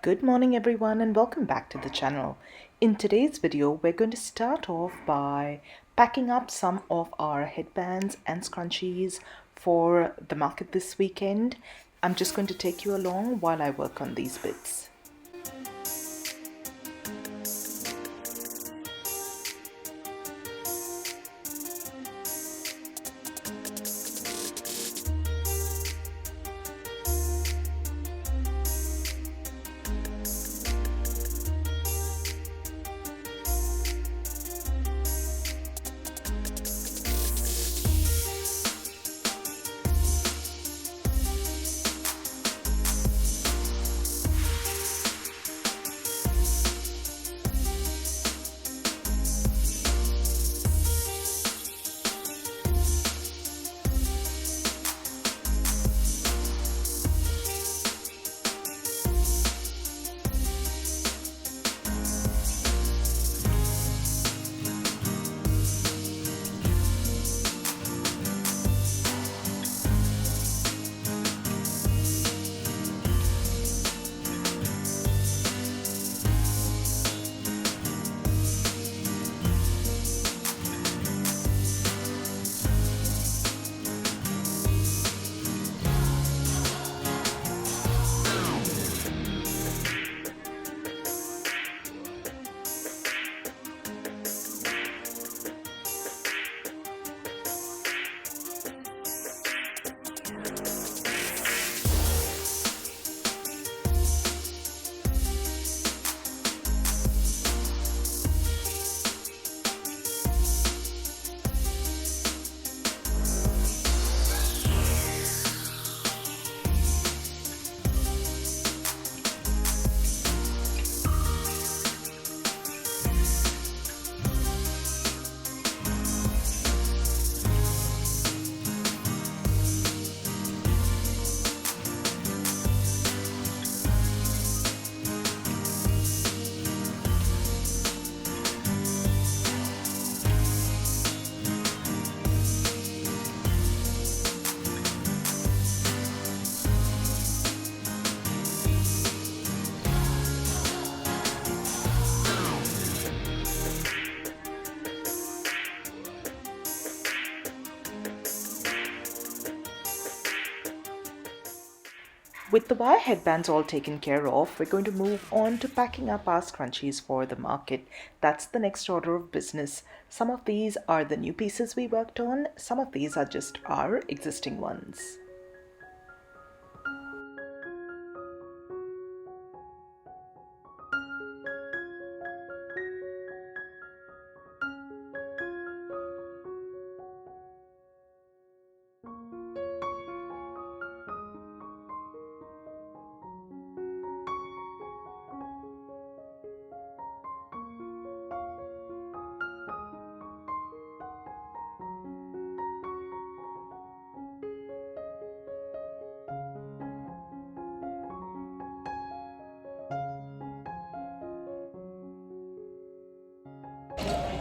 Good morning everyone and welcome back to the channel. In today's video we're going to start off by packing up some of our headbands and scrunchies for the market this weekend. I'm just going to take you along while I work on these bits. With the wire headbands all taken care of, we're going to move on to packing up our scrunchies for the market. That's the next order of business. Some of these are the new pieces we worked on, some of these are just our existing ones.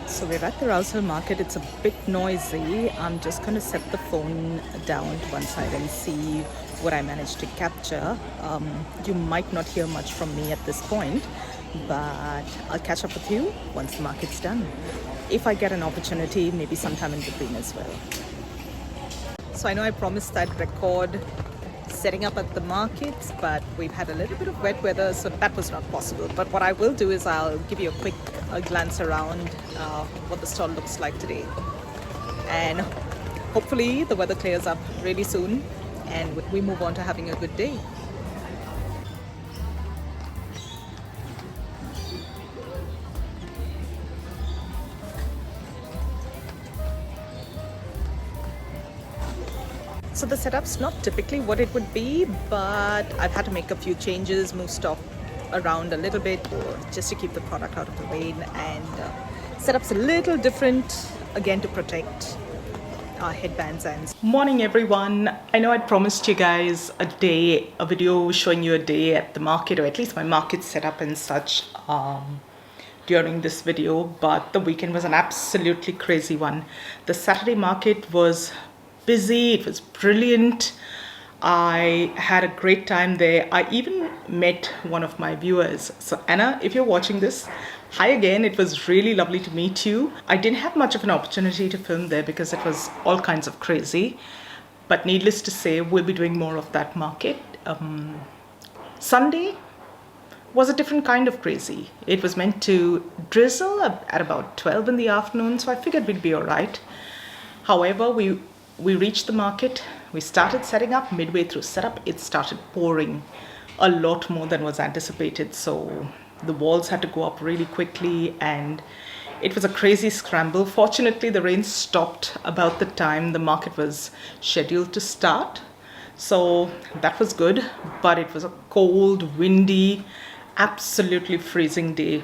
So we're at the Rousel market. It's a bit noisy. I'm just going to set the phone down to one side and see what I managed to capture. You might not hear much from me at this point, but I'll catch up with you once the market's done. If I get an opportunity, maybe sometime in between as well. So I know I promised I'd record setting up at the markets, but we've had a little bit of wet weather, so that was not possible. But what I will do is I'll give you a quick glance around what the stall looks like today, and hopefully the weather clears up really soon and we move on to having a good day. So the setup's not typically what it would be, but I've had to make a few changes, move stock around a little bit just to keep the product out of the rain, and setup's a little different again to protect our headbands. And morning everyone. I know I'd promised you guys a video showing you a day at the market, or at least my market setup and such during this video, but the weekend was an absolutely crazy one. The Saturday market was busy, it was brilliant. I had a great time there. I even met one of my viewers. So, Anna, if you're watching this, hi again. It was really lovely to meet you. I didn't have much of an opportunity to film there because it was all kinds of crazy. But needless to say, we'll be doing more of that market. Sunday was a different kind of crazy. It was meant to drizzle at about 12 in the afternoon, so I figured we'd be all right. However, we reached the market, we started setting up. Midway through setup, it started pouring a lot more than was anticipated, so the walls had to go up really quickly and it was a crazy scramble. Fortunately, the rain stopped about the time the market was scheduled to start, so that was good, but it was a cold, windy, absolutely freezing day.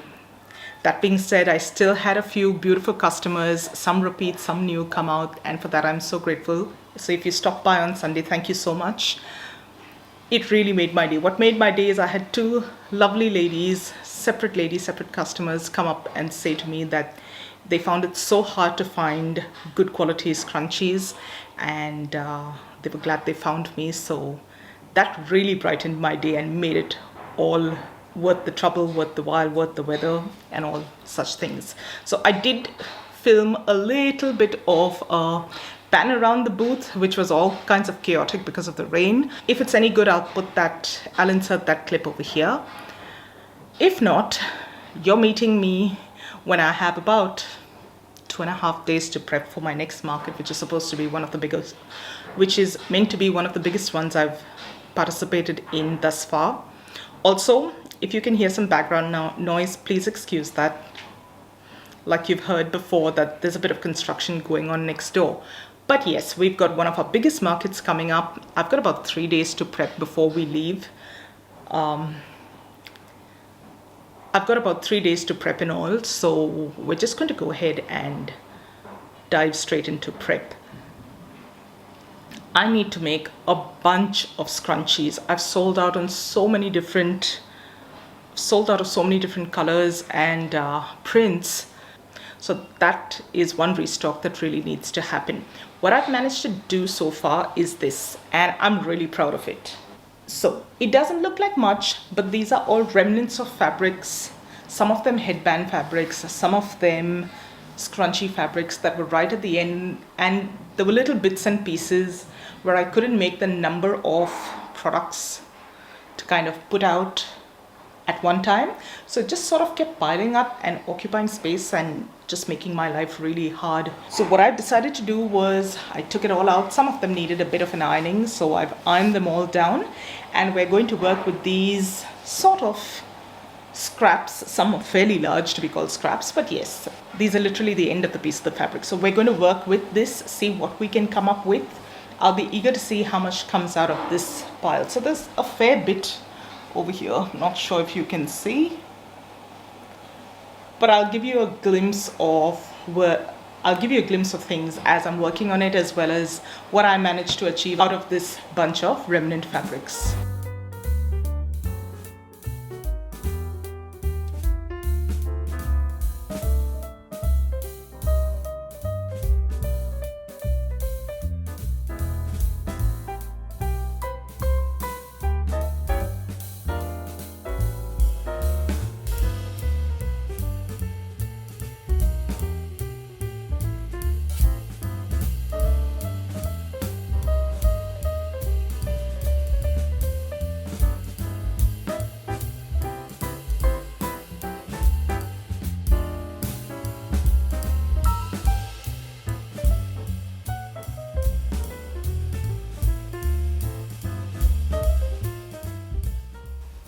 That being said, I still had a few beautiful customers, some repeat, some new come out, and for that I'm so grateful. So if you stop by on Sunday, thank you so much. It really made my day. What made my day is I had two lovely ladies, separate customers, come up and say to me that they found it so hard to find good quality scrunchies, and they were glad they found me. So that really brightened my day and made it all worth the trouble, worth the while, worth the weather, and all such things. So I did film a little bit of a pan around the booth, which was all kinds of chaotic because of the rain. If it's any good, I'll insert that clip over here. If not, you're meeting me when I have about 2.5 days to prep for my next market, which is supposed to be one of the biggest, which is meant to be one of the biggest ones I've participated in thus far. Also, if you can hear some background noise, please excuse that. Like you've heard before, that there's a bit of construction going on next door. But yes, we've got one of our biggest markets coming up. I've got about 3 days to prep before we leave. I've got about 3 days to prep in all, so we're just going to go ahead and dive straight into prep. I need to make a bunch of scrunchies. I've sold out of so many different colors and prints. So that is one restock that really needs to happen. What I've managed to do so far is this, and I'm really proud of it. So it doesn't look like much, but these are all remnants of fabrics. Some of them headband fabrics, some of them scrunchy fabrics that were right at the end, and there were little bits and pieces where I couldn't make the number of products to kind of put out at one time. So it just sort of kept piling up and occupying space and just making my life really hard. So what I decided to do was I took it all out. Some of them needed a bit of an ironing, so I've ironed them all down, and we're going to work with these sort of scraps. Some are fairly large to be called scraps, but yes, these are literally the end of the piece of the fabric. So we're going to work with this, see what we can come up with. I'll be eager to see how much comes out of this pile. So there's a fair bit over here. Not sure if you can see, but I'll give you a glimpse of things as I'm working on it, as well as what I managed to achieve out of this bunch of remnant fabrics.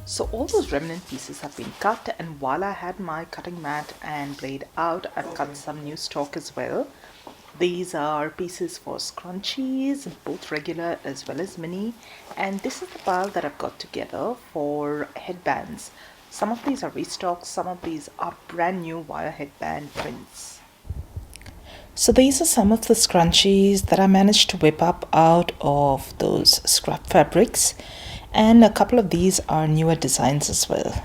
So all those remnant pieces have been cut, and while I had my cutting mat and blade out, I've cut some new stock as well. These are pieces for scrunchies, both regular as well as mini, and this is the pile that I've got together for headbands. Some of these are restocks, some of these are brand new wire headband prints. So these are some of the scrunchies that I managed to whip up out of those scrap fabrics, and a couple of these are newer designs as well.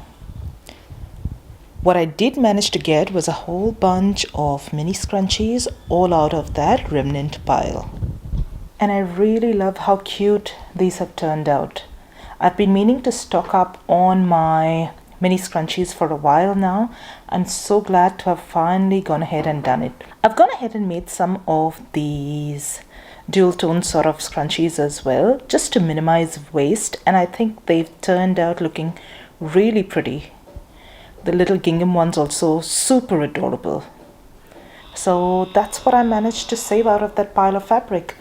What I did manage to get was a whole bunch of mini scrunchies all out of that remnant pile. And I really love how cute these have turned out. I've been meaning to stock up on my mini scrunchies for a while now. I'm so glad to have finally gone ahead and done it. I've gone ahead and made some of these dual tone sort of scrunchies as well, just to minimize waste, and I think they've turned out looking really pretty. The little gingham one's also super adorable. So that's what I managed to save out of that pile of fabric.